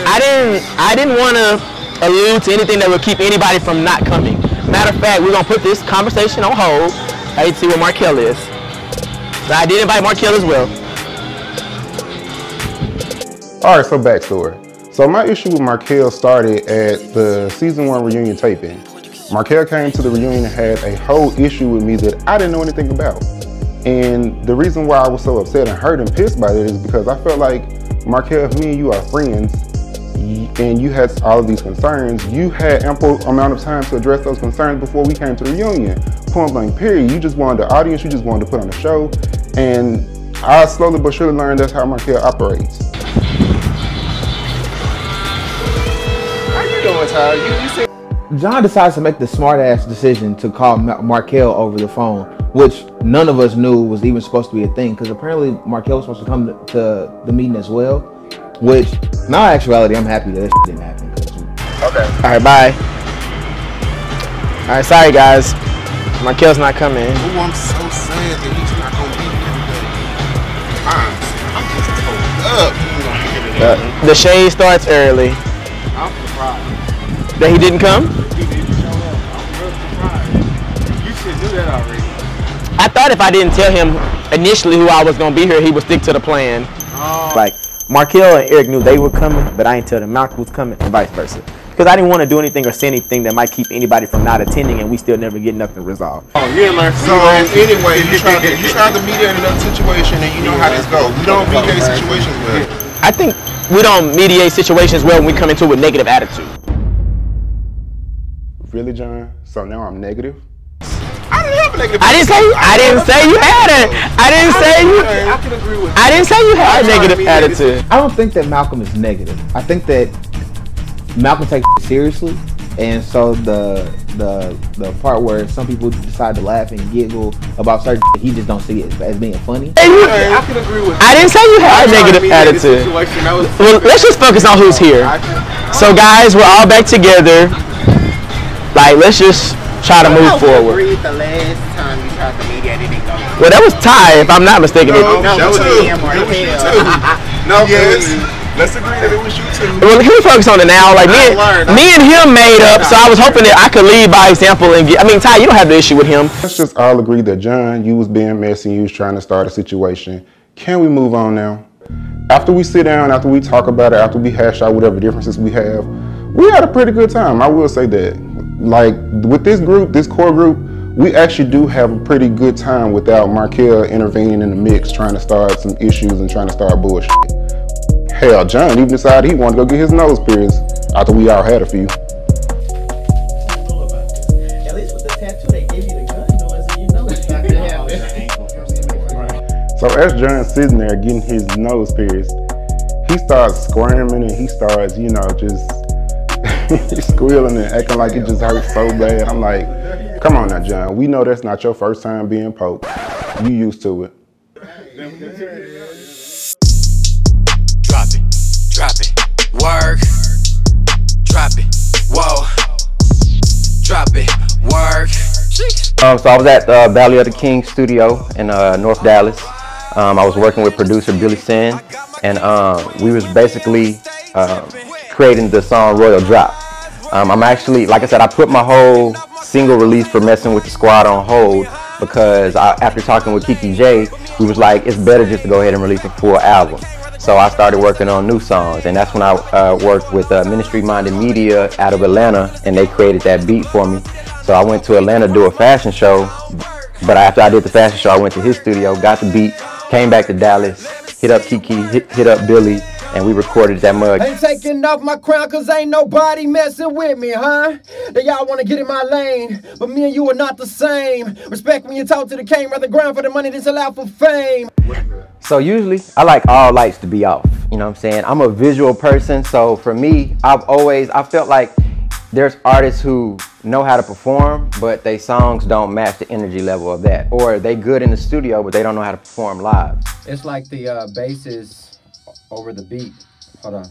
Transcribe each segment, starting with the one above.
I didn't want to allude to anything that would keep anybody from not coming. Matter of fact, we're gonna put this conversation on hold. I need to see where Markel is. But I did invite Markel as well. All right, so backstory. So my issue with Markel started at the season 1 reunion taping. Markel came to the reunion and had a whole issue with me that I didn't know anything about. And the reason why I was so upset and hurt and pissed by it is because I felt like, Markel, if me and you are friends, and you had all of these concerns, you had ample amount of time to address those concerns before we came to the reunion. Point blank period. You just wanted the audience, you just wanted to put on a show, and I slowly but surely learned that's how Markel operates. How you doing, Ty? You said John decides to make the smart-ass decision to call Markel over the phone, which none of us knew was even supposed to be a thing, because apparently Markel was supposed to come to the meeting as well, which, in all actuality, I'm happy that shit didn't happen. Okay. All right, bye. All right, sorry, guys. Markel's not coming. Oh, I'm so sad that he's not going to be here today. I'm just told up he's going to be here today. The shade starts early. I'm surprised. That he didn't come? He didn't show up. I'm real surprised. You should do that already. I thought if I didn't tell him initially who I was going to be here, he would stick to the plan. Oh. Like, Markel and Eric knew they were coming, but I didn't tell them Malcolm was coming, and vice versa. Because I didn't want to do anything or say anything that might keep anybody from not attending, and we still never get nothing resolved. Oh, you didn't learn. So anyway, you trying to mediate another situation, and you know how this goes. We don't mediate situations well. I think we don't mediate situations well when we come into it with negative attitude. Really, John? So now I'm negative? I didn't have a negative. I didn't say you had it. I didn't say you had a negative attitude. I don't think that Malcolm is negative. I think that Malcolm takes it seriously, and so the part where some people decide to laugh and giggle about certain shit, he just don't see it as being funny. I can agree with. I didn't say you had a negative attitude. Well, let's just focus on who's here. So, guys, we're all back together. Like, let's just try to move forward. The last time you tried to mediate, it didn't go. Well, that was Ty, if I'm not mistaken. No, that was me. No, yes. Let's agree that it was you too. Well, can we focus on it now? Like, me and him made up, so I was hoping that I could lead by example and get. I mean, Ty, you don't have the issue with him. Let's just all agree that, John, you was being messy, you was trying to start a situation. Can we move on now? After we sit down, after we talk about it, after we hash out whatever differences we have, we had a pretty good time. I will say that. Like, with this group, this core group, we actually do have a pretty good time without Markel intervening in the mix, trying to start some issues and trying to start bullshit. Hell, John even decided he wanted to go get his nose pierced after we all had a few. At least with the tattoo, they gave you the gun noise, and you know it's not gonna happen. So as John's sitting there getting his nose pierced, he starts squirming and he starts, you know, just squealing and acting like it just hurts so bad. I'm like, come on now, John. We know that's not your first time being poked. You used to it. Drop it, work. Drop it, whoa. Drop it, work. So I was at Valley of the King studio in North Dallas. I was working with producer Billy Sen, and we was basically creating the song Royal Drop. I'm actually, like I said, I put my whole single release for Messing with the Squad on hold because after talking with Kiki J, we was like, it's better just to go ahead and release a full album. So I started working on new songs, and that's when I worked with Ministry Minded Media out of Atlanta, and they created that beat for me. So I went to Atlanta to do a fashion show, but after I did the fashion show, I went to his studio, got the beat, came back to Dallas, hit up Kiki, hit up Billy, and we recorded that mug. Ain't taking off my crown cause ain't nobody messing with me, huh? They y'all wanna get in my lane, but me and you are not the same. Respect when you talk to the king, rather grind for the money than sell out for fame. So usually, I like all lights to be off, you know what I'm saying? I'm a visual person, so for me, I felt like there's artists who know how to perform, but their songs don't match the energy level of that. Or they good in the studio, but they don't know how to perform live. It's like the bass is over the beat. Hold on.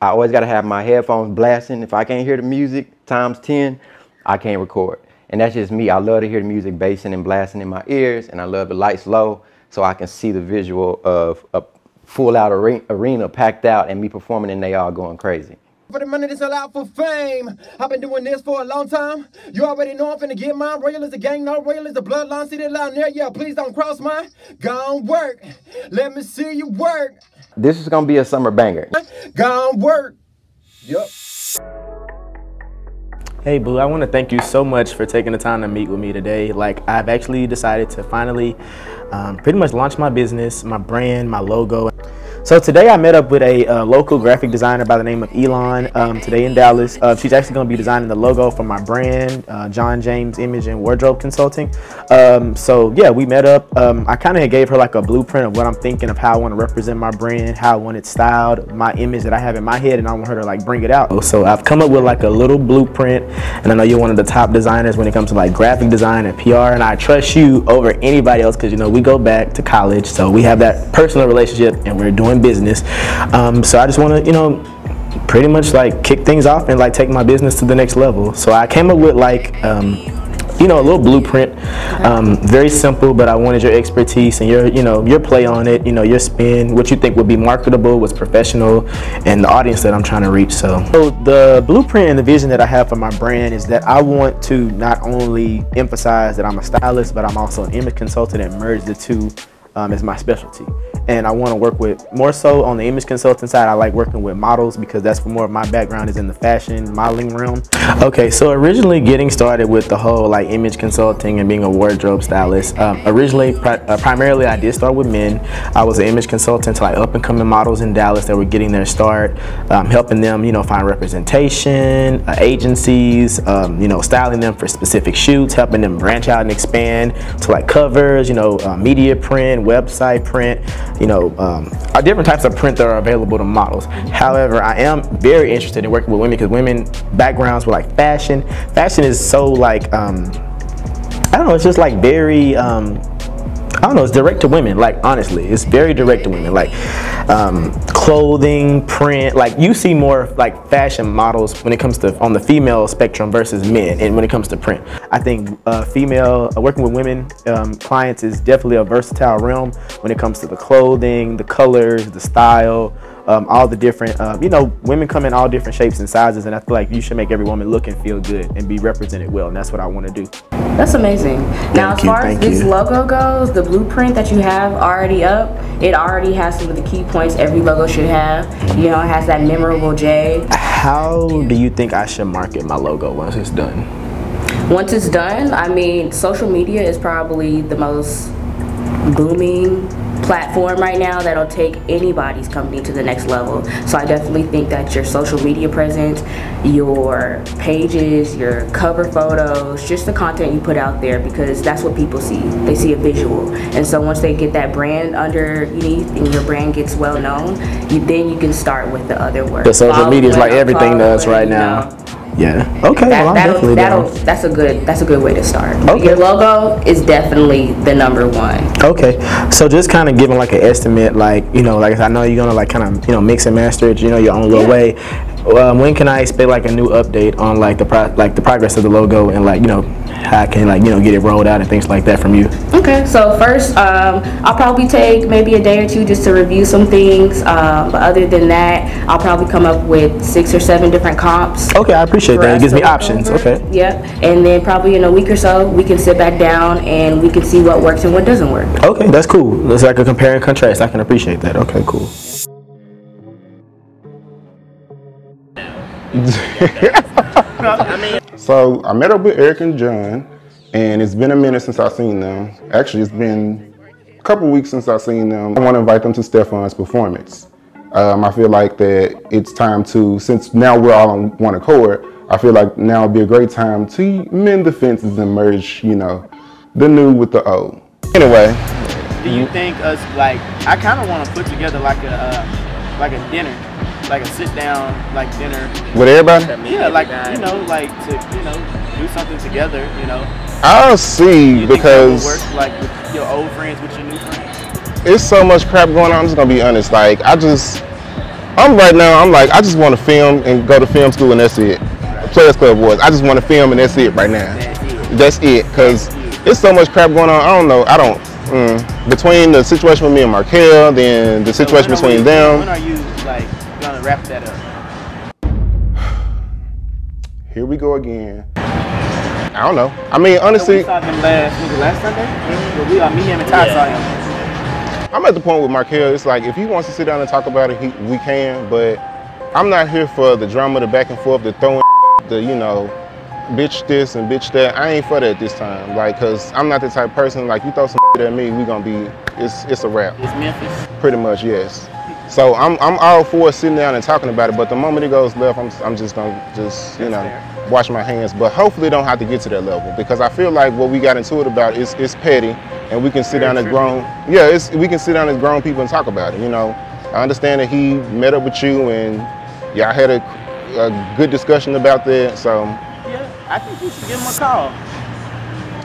I always gotta have my headphones blasting. If I can't hear the music times 10, I can't record. And that's just me. I love to hear the music bassing and blasting in my ears, and I love the lights low so I can see the visual of a full out arena packed out and me performing and they all going crazy. For the money that's allowed for fame. I've been doing this for a long time. You already know I'm finna get mine. Royal is a gang, no royal is a bloodline. See that line there? Yeah, please don't cross mine. Gone work. Let me see you work. This is gonna be a summer banger. Gone work. Yup. Hey boo, I want to thank you so much for taking the time to meet with me today. Like, I've actually decided to finally pretty much launch my business, my brand, my logo. So today I met up with a local graphic designer by the name of Elon today in Dallas. She's actually going to be designing the logo for my brand, John James Image and Wardrobe Consulting. So yeah, we met up. I kind of gave her like a blueprint of what I'm thinking of how I want to represent my brand, how I want it styled, my image that I have in my head, and I want her to like bring it out. So I've come up with like a little blueprint, and I know you're one of the top designers when it comes to like graphic design and PR, and I trust you over anybody else because, you know, we go back to college, so we have that personal relationship and we're doing business. So I just want to, you know, pretty much like kick things off and like take my business to the next level. So I came up with like you know, a little blueprint, very simple, but I wanted your expertise and your, you know, your play on it, you know, your spin, what you think would be marketable, what's professional, and the audience that I'm trying to reach. So the blueprint and the vision that I have for my brand is that I want to not only emphasize that I'm a stylist, but I'm also an image consultant and merge the two as my specialty. And I want to work with, more so on the image consulting side, I like working with models because that's more of my background is in the fashion modeling realm. Okay, so originally getting started with the whole like image consulting and being a wardrobe stylist, originally primarily I did start with men. I was an image consultant to like up and coming models in Dallas that were getting their start, helping them, you know, find representation, agencies, you know, styling them for specific shoots, helping them branch out and expand to like covers, you know, media print, website print, you know, different types of print that are available to models. However, I am very interested in working with women because women backgrounds with like fashion. Fashion is so like, I don't know, it's just like very, I don't know, it's direct to women, like honestly, it's very direct to women, like clothing, print, like you see more like fashion models when it comes to on the female spectrum versus men, and when it comes to print. I think working with women clients is definitely a versatile realm when it comes to the clothing, the colors, the style, all the different, you know, women come in all different shapes and sizes, and I feel like you should make every woman look and feel good and be represented well, and that's what I want to do. That's amazing. Now, as far as this logo goes, the blueprint that you have already up, it already has some of the key points every logo should have. You know, it has that memorable J. How do you think I should market my logo once it's done? Once it's done, I mean, social media is probably the most booming platform right now that'll take anybody's company to the next level. So I definitely think that your social media presence, your pages, your cover photos, just the content you put out there, because that's what people see. They see a visual. And so once they get that brand underneath and your brand gets well known, then you can start with the other work. The social media is like everything does right now. Yeah. Okay. Well, I'm definitely down. That's a good way to start. Okay. Your logo is definitely the #1. Okay. So just kind of giving like an estimate, like, you know, like I know you're gonna like kind of, you know, mix and master it, you know, your own little way. When can I expect like a new update on like the progress of the logo and like, you know, how I can like, you know, get it rolled out and things like that from you? Okay. So first, I'll probably take maybe a day or two just to review some things. But other than that, I'll probably come up with 6 or 7 different comps. Okay, I appreciate that. It gives me options. Okay. Yep. And then probably in a week or so, we can sit back down and we can see what works and what doesn't work. Okay, that's cool. It's like a compare and contrast. I can appreciate that. Okay, cool. So I met up with Eric and John, and it's been a minute since I've seen them. Actually, it's been a couple weeks since I've seen them. I want to invite them to Stephon's performance. I feel like that it's time to, since now we're all on one accord, I feel like now would be a great time to mend the fences and merge, you know, the new with the old. Anyway. Do you think us, like, I kind of want to put together like a dinner, like a sit down, like dinner. With everybody? Yeah, like, you know, like to, you know, do something together, you know. I'll see, because think that would work, like with your old friends, with your new friends? It's so much crap going on, I'm just gonna be honest. Like, I'm right now, I'm like, I just want to film and go to film school and that's it. Right. Players Club Wars, I just want to film and that's it right now. That's it, because it's so much crap going on. I don't know, Between the situation with me and Markel, then the situation between them. When are you like gonna wrap that up? Here we go again. I don't know. I mean, honestly. We saw him last Sunday? Me, him, and Ty saw him. I'm at the point with Markel, it's like, if he wants to sit down and talk about it, we can, but I'm not here for the drama, the back and forth, the throwing, the, you know, bitch this and bitch that. I ain't for that this time. Like, cause I'm not the type of person, like, you throw some at me, we gonna be, it's a wrap. It's Memphis? Pretty much, yes. So I'm all for sitting down and talking about it, but the moment it goes left, I'm just gonna you know, wash my hands. But hopefully it don't have to get to that level, because I feel like what we got into it about is petty, and we can sit down as grown, we can sit down as grown people and talk about it, you know. I understand that he met up with you and y'all had a good discussion about that, so. Yeah, I think you should give him a call.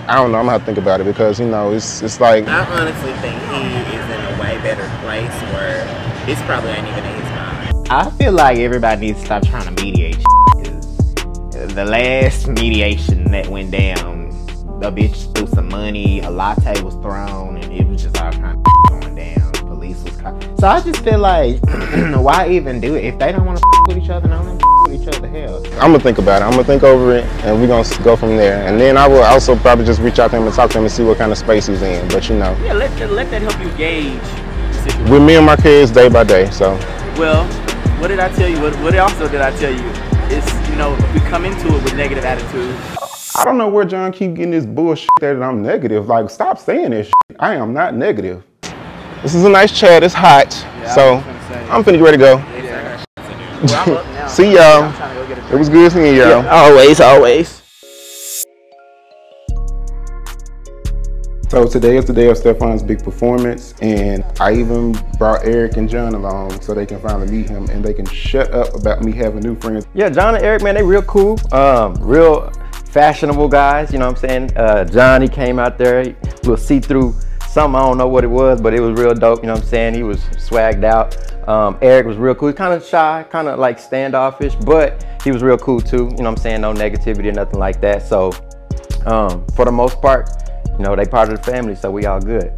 I don't know, I'm gonna have to think about it, because, you know, it's like. I honestly think he is in a way better place where this probably ain't even in his mind. I feel like everybody needs to stop trying to mediate, because the last mediation that went down, the bitch threw some money, a latte was thrown, and it was just all kind of going down. Police was so I just feel like, why even do it? If they don't want to with each other, don't let them with each other, hell. I'm gonna think about it. I'm gonna think over it, and we're gonna go from there. And then I will also probably just reach out to him and talk to him and see what kind of space he's in. But you know. Yeah, let that help you gauge the situation. With me and my kids, day by day. So. Well, what did I tell you? What also did I tell you? Is, you know, we come into it with negative attitude. I don't know where John keep getting this bullshit that I'm negative. Like, stop saying this shit. I am not negative. This is a nice chat. It's hot. Yeah, so I'm finna get ready to go. Yeah. Well, I'm up now. See y'all. It was good seeing y'all. Yeah, always. So today is the day of Stephon's big performance, and I even brought Eric and John along so they can finally meet him and they can shut up about me having new friends. Yeah, John and Eric, man, they real cool, real fashionable guys, you know what I'm saying? John, he came out there, we'll see through something, I don't know what it was, but it was real dope, you know what I'm saying? He was swagged out. Eric was real cool, kind of shy, kind of like standoffish, but he was real cool too, you know what I'm saying? No negativity or nothing like that. So for the most part, you know, they part of the family, so we all good.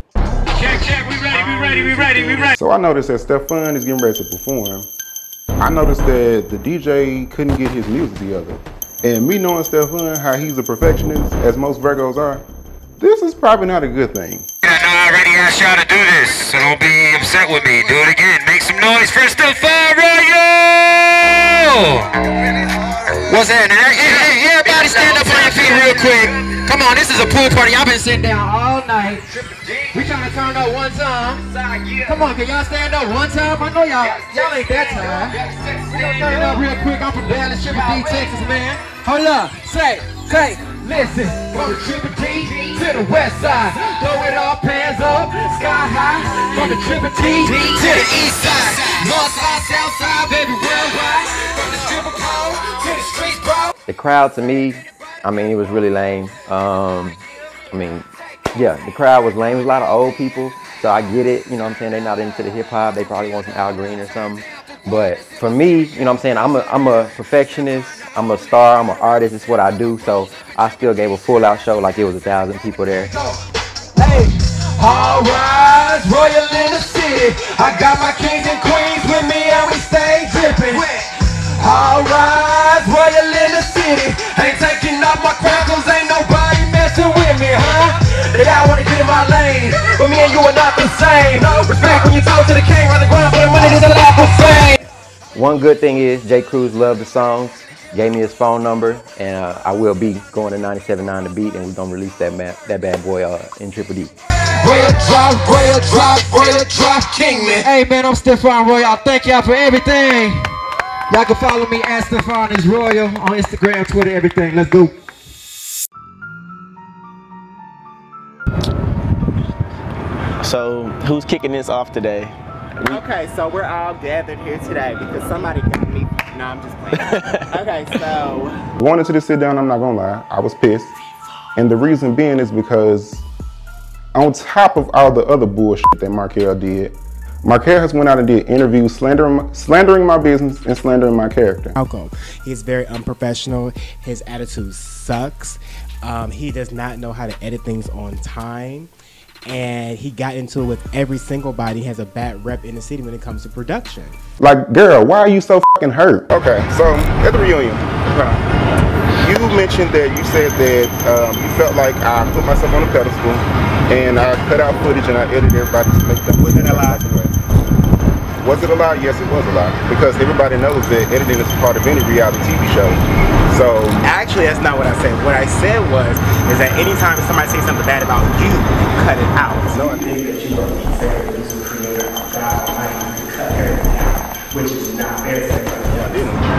Check, we ready. So I noticed that Stephon is getting ready to perform. I noticed that the DJ couldn't get his music together. And me knowing Stephon, how he's a perfectionist, as most Virgos are, this is probably not a good thing. I already asked y'all to do this, so don't be upset with me. Do it again. Make some noise for Stephon Royal! What's that? Hey, everybody stand up on your feet real quick. Come on, this is a pool party. Y'all been sitting down all night. We trying to turn up one time. Come on, can y'all stand up one time? I know y'all ain't that time. We gonna turn up real quick. I'm from Dallas, Triple D, Texas, man. Hold up, say, listen. From the Triple D to the west side. Throw it all, pants up, sky high. From the Triple D to the east side. North side, south side, baby, worldwide. From the stripper pole to the streets, bro. The crowd to me, I mean, it was really lame. I mean, yeah, the crowd was lame. There was a lot of old people, so I get it. You know what I'm saying? They're not into the hip hop. They probably want some Al Green or something. But for me, you know what I'm saying? I'm a perfectionist. I'm a star. I'm an artist. It's what I do. So I still gave a full out show like it was 1,000 people there. Hey, all rise, royal in the city. I got my kings and queens with me and we stay dripping. All rise, royal in the city. Ain't taking off my crown 'cause ain't nobody messing with me, huh? They all wanna get in my lane, but me and you are not the same. Respect when you talk to the king, run the ground for the money to the lap of fame. One good thing is J. Cruz loved the songs, gave me his phone number, and I will be going to 97.9 The Beat, and we're gonna release that bad boy in Triple D. Royal drop, king man. Hey man, I'm Stephon Royal. Thank y'all for everything. Y'all can follow me at Stephon is Royal on Instagram, Twitter, everything. Let's go. So, who's kicking this off today? Okay, so we're all gathered here today because somebody got me. No, I'm just playing. Okay, so. Going into this sit down, I'm not gonna lie, I was pissed. And the reason being is because on top of all the other bullshit that Markel did, Markel has went out and did interviews slandering my business and slandering my character. Malcolm, he's very unprofessional. His attitude sucks. He does not know how to edit things on time. and he got into it with every single body. He has a bad rep in the city when it comes to production. Like, girl, why are you so fucking hurt? Okay, so at the reunion, you mentioned that you said that you felt like I put myself on a pedestal and I cut out footage and I edited everybody to make them. Was it a lie? Was it a lie? Yes, it was a lie. Because everybody knows that editing is part of any reality TV show. So actually, that's not what I said. What I said is that anytime somebody says something bad about you, cut it out. No, I think that you are fair as a creator about like you cut everything out, which is not fair.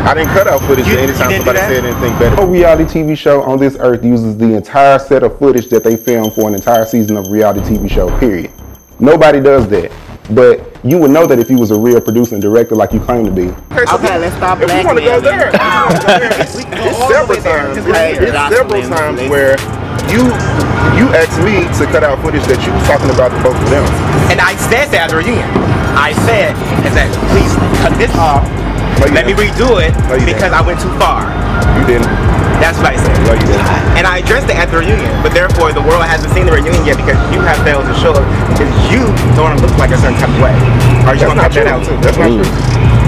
I didn't cut out footage anytime somebody said anything better. No reality TV show on this earth uses the entire set of footage that they filmed for an entire season of a reality TV show, period. Nobody does that. But you would know that if you was a real producer and director like you claim to be. Okay, let's stop if you want to go there, it's several times. It's several times where you asked me to cut out footage that you was talking about the both of them. And I said that at the reunion. I said, please cut this off. Let me redo it because I went too far. You didn't. That's what I said. No, you didn't. And I addressed it at the reunion, but therefore the world hasn't seen the reunion yet because you have failed to show up because you don't want to look like a certain type of way. Or you want to cut that out too. That's not true.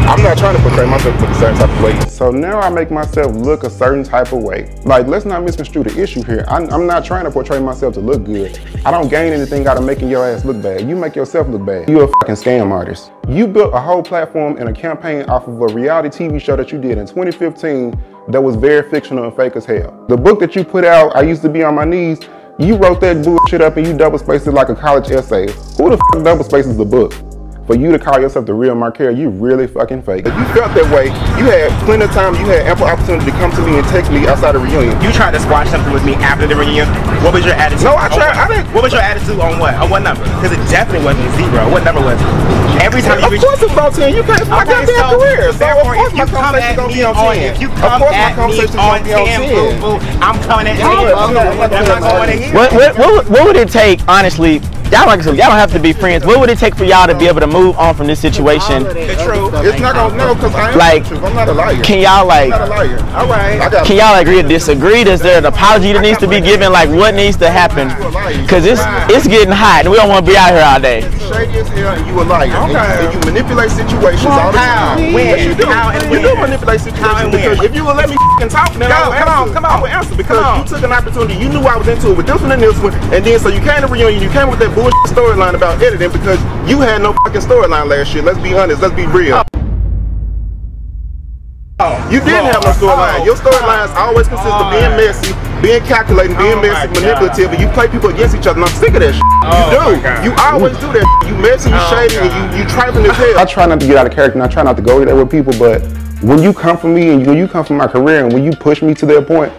I'm not trying to portray myself with a certain type of way. So now I make myself look a certain type of way. Like, let's not misconstrue the issue here. I'm not trying to portray myself to look good. I don't gain anything out of making your ass look bad. You make yourself look bad. You're a fucking scam artist. You built a whole platform and a campaign off of a reality TV show that you did in 2015 that was very fictional and fake as hell. The book that you put out, I Used to Be on My Knees, you wrote that bullshit up and you double spaced it like a college essay. Who the fuck double spaces the book? For you to call yourself the real Markel, you really fucking fake. If you felt that way, you had plenty of time, you had ample opportunity to come to me and text me outside the reunion. You tried to squash something with me after the reunion. What was your attitude? No, I didn't. What was your attitude on what? On what number? Because it definitely wasn't 0. What number was it? Every time of course it's about 10. You can't my goddamn career. So of course my conversation gonna be on 10. If you come at me on 10, boo, I'm coming at you. I'm not going at you. What would it take, honestly? Y'all don't have to be friends. What would it take for y'all to be able to move on from this situation? It's true. It's not gonna know because I am like, I'm not a liar. Can y'all like? I'm not a liar. All right. Can y'all agree to disagree? Is there an apology that needs to be given? Like, what needs to happen? Because it's getting hot and we don't want to be out here all day. Shady as hell and you a liar. And you manipulate situations all the time. When? Yes, you do. You do manipulate situations because if you would let me talk now, come on, I would answer because you took an opportunity. You knew I was into it with this one and this one, and then so you came to reunion. You came with that bullshit storyline about editing because you had no fucking storyline last year. Let's be honest. Let's be real. You didn't have no storyline. Your storylines always consist of being messy, being calculating, being messy, manipulative, and you play people against each other. And I'm sick of that shit. You do. You always do that. You messy, you shady, and you trifling as hell. I try not to get out of character and I try not to go there with people, but when you come for me and when you come for my career and when you push me to that point,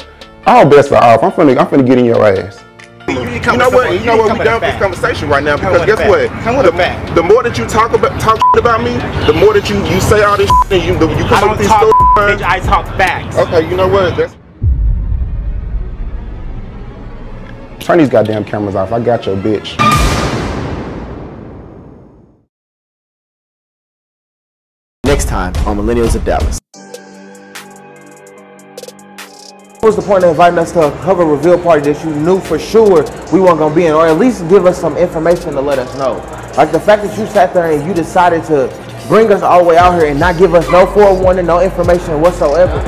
all bets are off. I'm finna get in your ass. You know what? We done with this conversation right now because guess what? The more that you talk about me, the more that you say all this shit and you come up with these storylines. I talk facts. Okay, you know what? Turn these goddamn cameras off. I got your bitch. Next time on Millennials of Dallas. What was the point of inviting us to a cover reveal party that you knew for sure we weren't going to be in, or at least give us some information to let us know? Like the fact that you sat there and you decided to bring us all the way out here and not give us no forewarning, no information whatsoever.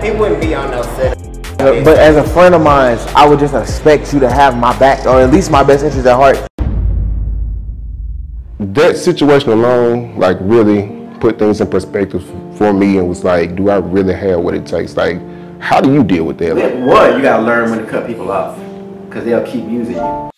It wouldn't be on no set. But as a friend of mine, I would just expect you to have my back, or at least my best interest at heart. That situation alone, like, really put things in perspective for me and was like, do I really have what it takes? Like, how do you deal with that? One, you gotta learn when to cut people off, because they'll keep using you.